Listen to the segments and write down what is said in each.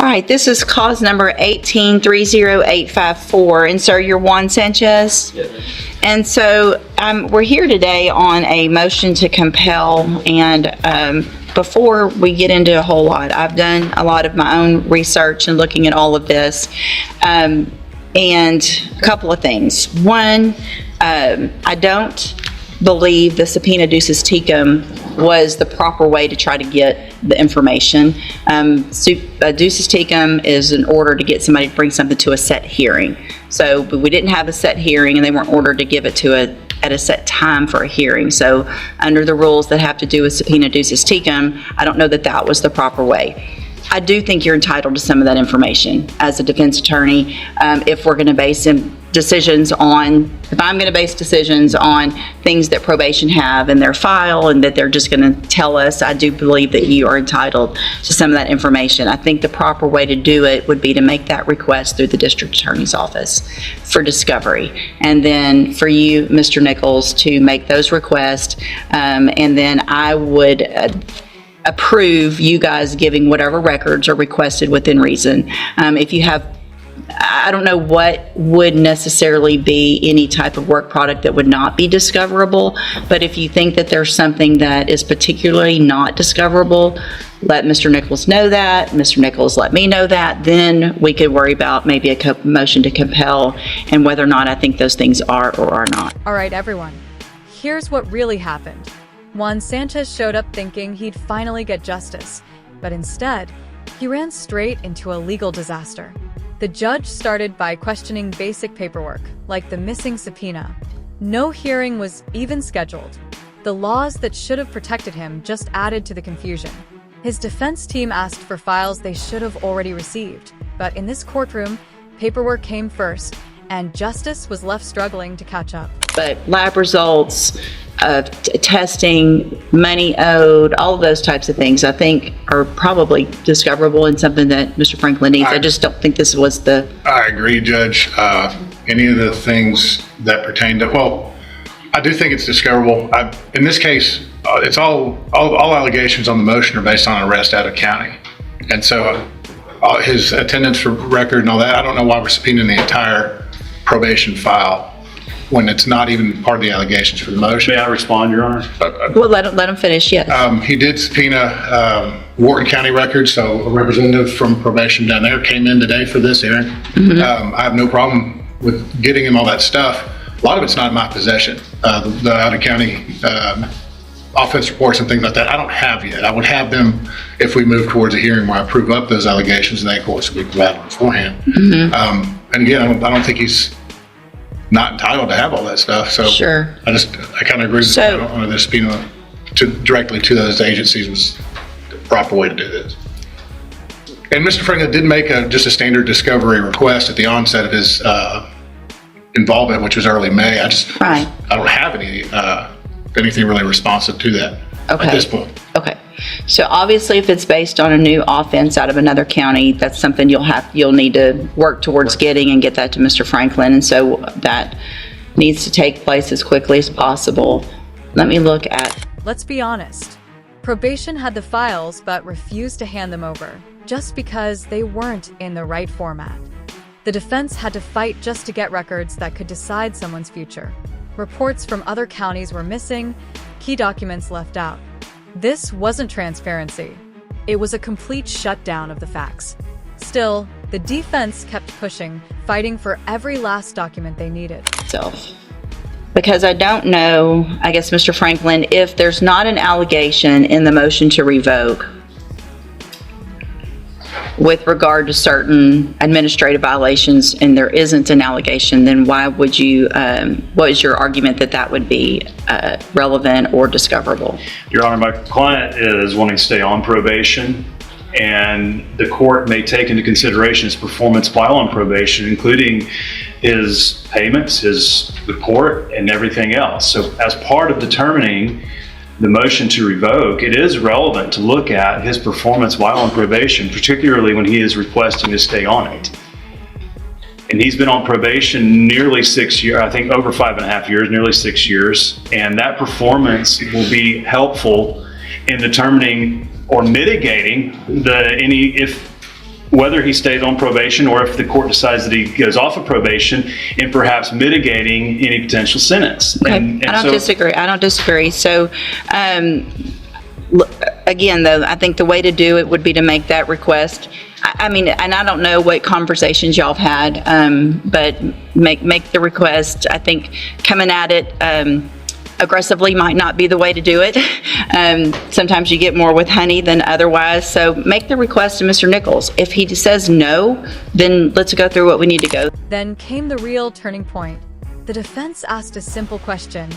All right, this is cause number 1830854, and sir, you're Juan Sanchez? Yes. And so we're here today on a motion to compel, and before we get into a whole lot, I've done a lot of my own research and looking at all of this, and a couple of things. One, I don't believe the subpoena ducis tecum was the proper way to try to get the information. Ducis tecum is an order to get somebody to bring something to a set hearing. So but we didn't have a set hearing, and they weren't ordered to give it to at a set time for a hearing. So under the rules that have to do with subpoena ducis tecum, I don't know that that was the proper way. I do think you're entitled to some of that information as a defense attorney. If we're going to base decisions on, if I'm going to base decisions on things that probation have in their file and that they're just going to tell us, I do believe that you are entitled to some of that information. I think the proper way to do it would be to make that request through the district attorney's office for discovery. And then for you, Mr. Nichols, to make those requests. And then I would approve you guys giving whatever records are requested within reason. If you have, I don't know what would necessarily be any type of work product that would not be discoverable, but if you think that there's something that is particularly not discoverable, let Mr. Nichols know that, Mr. Nichols let me know that, then we could worry about maybe a motion to compel and whether or not I think those things are or are not. All right, everyone, here's what really happened. Juan Sanchez showed up thinking he'd finally get justice, but instead, he ran straight into a legal disaster. The judge started by questioning basic paperwork, like the missing subpoena. No hearing was even scheduled. The laws that should have protected him just added to the confusion. His defense team asked for files they should have already received, but in this courtroom, paperwork came first, and justice was left struggling to catch up. But lab results, testing, money owed, all of those types of things, I think are probably discoverable and something that Mr. Franklin needs. I just don't think this was the... I agree, Judge. Any of the things that pertain to, well, I do think it's discoverable. In this case, it's all allegations on the motion are based on arrest out of county. And so his attendance record and all that, I don't know why we're subpoenaing the entire probation file when it's not even part of the allegations for the motion. May I respond, Your Honor? Well, let him finish, yes. He did subpoena Wharton County records, so a representative from probation down there came in today for this hearing. I have no problem with getting him all that stuff. A lot of it's not in my possession. The out-of-county offense reports and things like that, I don't have yet. I would have them if we move towards a hearing where I prove up those allegations, and they, of course, will be provided beforehand. And again, I don't think he's not entitled to have all that stuff. So sure. I kind of agree with I don't want to subpoena directly to those agencies was the proper way to do this. And Mr. Franklin did make just a standard discovery request at the onset of his involvement, which was early May. I don't have anything really responsive to that at this point. Okay. So obviously, if it's based on a new offense out of another county, that's something you'll need to work towards getting and get that to Mr. Franklin. And so that needs to take place as quickly as possible. Let me look at... Let's be honest. Probation had the files but refused to hand them over, just because they weren't in the right format. The defense had to fight just to get records that could decide someone's future. Reports from other counties were missing, key documents left out. This wasn't transparency. It was a complete shutdown of the facts. Still, the defense kept pushing, fighting for every last document they needed. Because I don't know, I guess, Mr. Franklin, if there's not an allegation in the motion to revoke with regard to certain administrative violations and there isn't an allegation, then why would you, what is your argument that that would be relevant or discoverable? Your Honor, my client is wanting to stay on probation, and the court may take into consideration his performance while on probation, including his payments, his report, and everything else. So as part of determining the motion to revoke, it is relevant to look at his performance while on probation, particularly when he is requesting to stay on it. And he's been on probation nearly 6 years, I think over 5.5 years, nearly 6 years. And that performance will be helpful in determining or mitigating whether he stays on probation or if the court decides that he goes off of probation, and perhaps mitigating any potential sentence. Okay. And I don't so- disagree. I don't disagree. So, again, though, I think the way to do it would be to make that request. I mean, and I don't know what conversations y'all have had, but make the request. I think coming at it aggressively might not be the way to do it. Sometimes you get more with honey than otherwise. So make the request to Mr. Nichols. If he says no, then let's go through what we need to go. Then came the real turning point. The defense asked a simple question: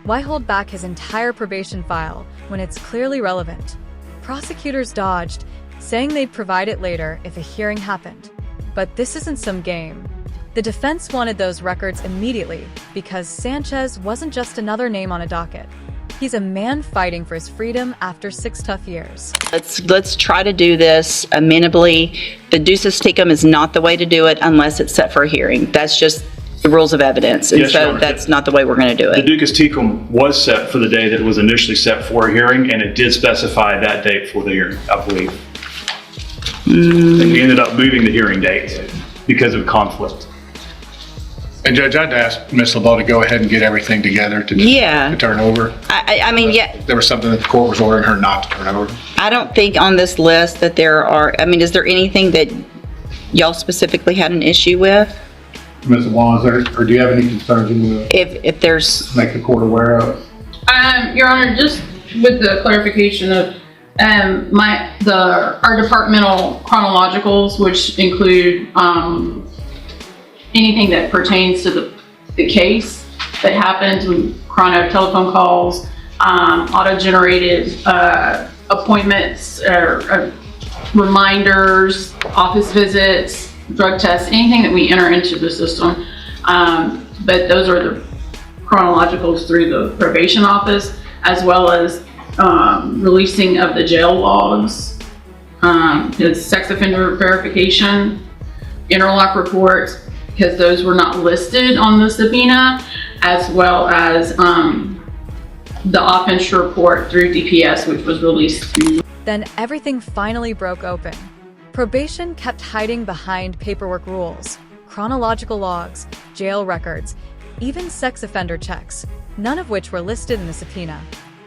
why hold back his entire probation file when it's clearly relevant? Prosecutors dodged, saying they'd provide it later if a hearing happened. But this isn't some game. The defense wanted those records immediately because Sanchez wasn't just another name on a docket. He's a man fighting for his freedom after 6 tough years. Let's try to do this amenably. The ducis tecum is not the way to do it unless it's set for a hearing. That's just the rules of evidence, and Yes, Your so Honor. that's not the way we're going to do The it. ducis tecum was set for the day that it was initially set for a hearing, and it did specify that date for the hearing, I believe. And we ended up moving the hearing date because of conflict. And Judge, I'd ask Ms. LeBeau to go ahead and get everything together to Yeah. to turn over. I mean, yeah, There was something that the court was ordering her not to turn over. I don't think on this list that there are, I mean, is there anything that y'all specifically had an issue with? Ms. LeBeau, is there, or do you have any concerns you want If there's, to make the court aware of? Your Honor, just with the clarification of our departmental chronologicals, which include anything that pertains to the case that happens with chrono telephone calls, auto-generated appointments, reminders, office visits, drug tests, anything that we enter into the system. But those are the chronologicals through the probation office, as well as releasing of the jail logs, sex offender verification, interlock reports, because those were not listed on the subpoena, as well as the offense report through DPS, which was released. Then everything finally broke open. Probation kept hiding behind paperwork rules, chronological logs, jail records, even sex offender checks, none of which were listed in the subpoena.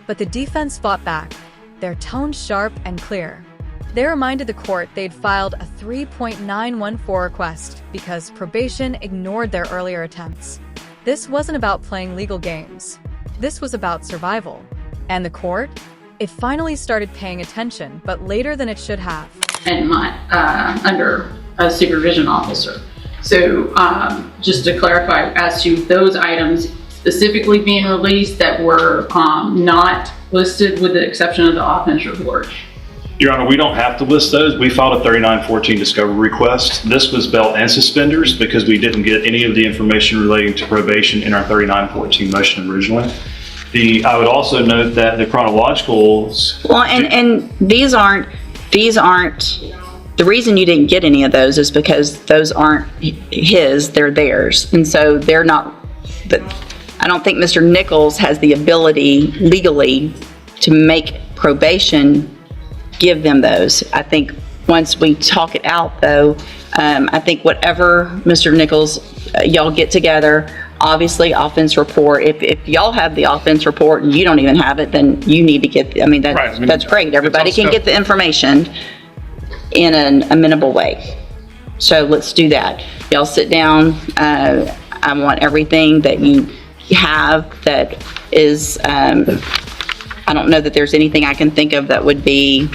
But the defense fought back, their tone sharp and clear. They reminded the court they'd filed a 3.914 request because probation ignored their earlier attempts. This wasn't about playing legal games. This was about survival. And the court? It finally started paying attention, but later than it should have. And under a supervision officer. So just to clarify, as to those items specifically being released that were not listed with the exception of the offense report. Your Honor, we don't have to list those. We filed a 3914 discovery request. This was belt and suspenders because we didn't get any of the information relating to probation in our 3914 motion originally. I would also note that the chronologicals. well, and these aren't, the reason you didn't get any of those is because those aren't his, they're theirs. And so they're not, but I don't think Mr. Nichols has the ability legally to make probation give them those. I think once we talk it out though, I think whatever Mr. Nichols, y'all get together, obviously offense report, if y'all have the offense report and you don't even have it, then you need to get, I mean, Right, I mean, that's great. Everybody it's all can get the information in an amenable way. So let's do that. Y'all sit down. I want everything that you have that is, I don't know that there's anything I can think of that would be,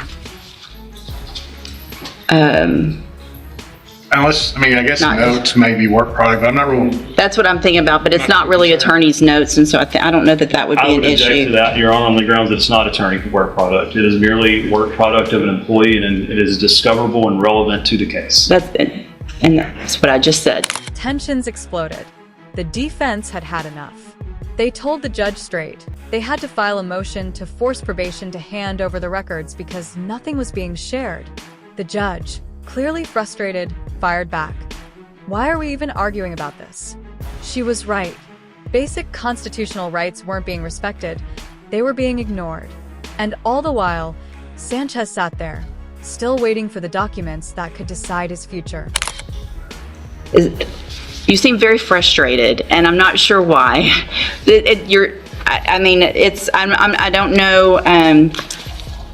Unless, I mean, I guess Not- notes may be work product, but I'm not real. that's what I'm thinking about, but it's not really attorney's notes, and so I don't know that that would I be an would object to issue. that, Your Honor, on the grounds that it's not attorney work product. It is merely work product of an employee, and it is discoverable and relevant to the case. And that's what I just said. Tensions exploded. The defense had had enough. They told the judge straight. They had to file a motion to force probation to hand over the records because nothing was being shared. The judge, clearly frustrated, fired back. Why are we even arguing about this? She was right. Basic constitutional rights weren't being respected. They were being ignored. And all the while, Sanchez sat there, still waiting for the documents that could decide his future. You seem very frustrated, and I'm not sure why. I don't know.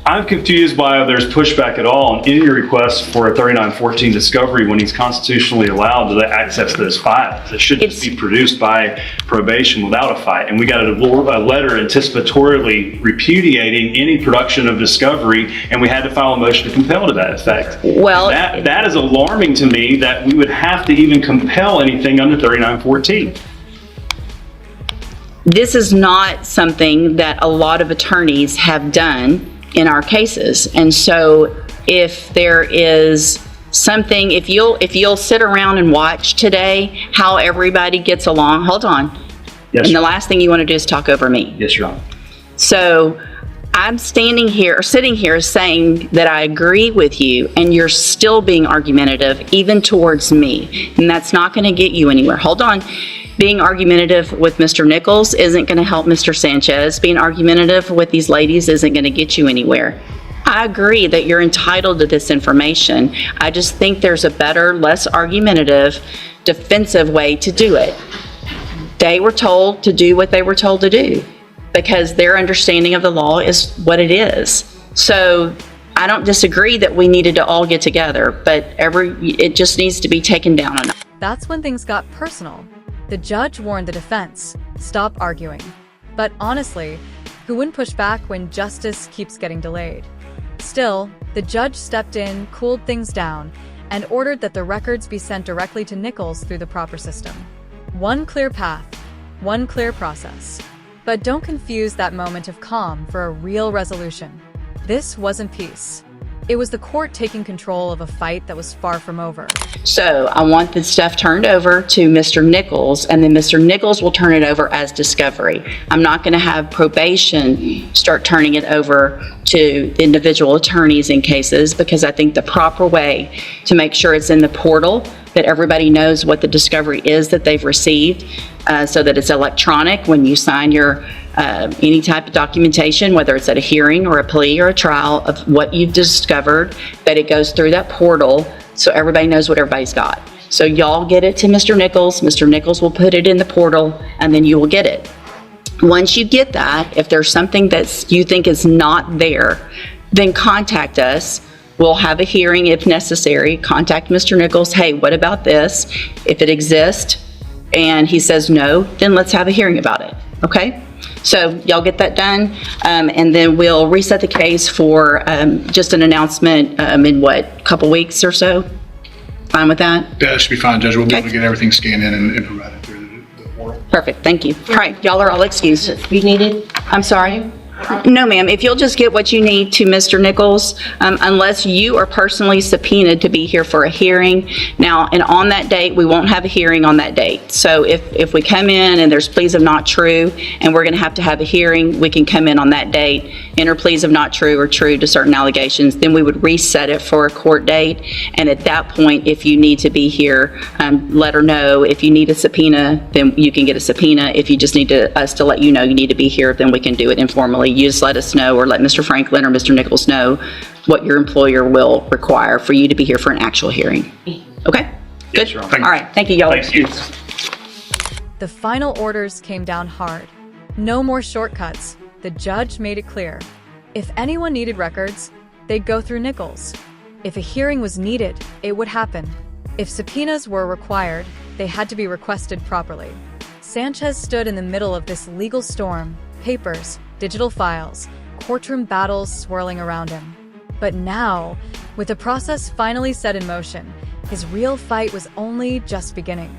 I'm confused why there's pushback at all on any request for a 3914 discovery when he's constitutionally allowed to access those files. It should just be produced by probation without a fight. And we got a letter anticipatorily repudiating any production of discovery, and we had to file a motion to compel to that effect. Well, that is alarming to me that we would have to even compel anything under 3914. This is not something that a lot of attorneys have done in our cases. And so if there is something, if you'll sit around and watch today how everybody gets along, hold on. Yes, and the last thing you want to do is talk over me. Yes, Your Honor. So I'm sitting here saying that I agree with you, and you're still being argumentative even towards me. And that's not going to get you anywhere. Hold on. Being argumentative with Mr. Nichols isn't going to help Mr. Sanchez. Being argumentative with these ladies isn't going to get you anywhere. I agree that you're entitled to this information. I just think there's a better, less argumentative, defensive way to do it. They were told to do what they were told to do because their understanding of the law is what it is. So I don't disagree that we needed to all get together, but it just needs to be taken down a notch. That's when things got personal. The judge warned the defense, stop arguing. But honestly, who wouldn't push back when justice keeps getting delayed? Still, the judge stepped in, cooled things down, and ordered that the records be sent directly to Nichols through the proper system. One clear path, one clear process. But don't confuse that moment of calm for a real resolution. This wasn't peace. It was the court taking control of a fight that was far from over. So I want the stuff turned over to Mr. Nichols, and then Mr. Nichols will turn it over as discovery. I'm not going to have probation start turning it over to individual attorneys in cases, because I think the proper way to make sure it's in the portal, that everybody knows what the discovery is that they've received, so that it's electronic when you sign your any type of documentation, whether it's at a hearing or a plea or a trial of what you've discovered, that it goes through that portal so everybody knows what everybody's got. So y'all get it to Mr. Nichols. Mr. Nichols will put it in the portal, and then you will get it. Once you get that, if there's something that you think is not there, then contact us. We'll have a hearing if necessary. Contact Mr. Nichols. Hey, what about this? If it exists and he says no, then let's have a hearing about it. Okay? So y'all get that done, and then we'll reset the case for just an announcement in what, couple weeks or so? Fine with that? That should be fine, Judge. We'll be able to get everything scanned in and provided through the portal. Perfect, thank you. All right, y'all are all excused. You needed? I'm sorry? No, ma'am. If you'll just get what you need to Mr. Nichols, unless you are personally subpoenaed to be here for a hearing. Now, and on that date, we won't have a hearing on that date. So if we come in and there's pleas of not true, and we're going to have a hearing, we can come in on that date, enter pleas of not true or true to certain allegations. Then we would reset it for a court date. And at that point, if you need to be here, let her know. If you need a subpoena, then you can get a subpoena. If you just need us to let you know you need to be here, then we can do it informally. You just let us know, or let Mr. Franklin or Mr. Nichols know what your employer will require for you to be here for an actual hearing. Okay? Good? Yes, Your Honor. All right. Thank you, y'all. Thank you. The final orders came down hard. No more shortcuts. The judge made it clear. If anyone needed records, they'd go through Nichols. If a hearing was needed, it would happen. If subpoenas were required, they had to be requested properly. Sanchez stood in the middle of this legal storm, papers, digital files, courtroom battles swirling around him. But now, with the process finally set in motion, his real fight was only just beginning.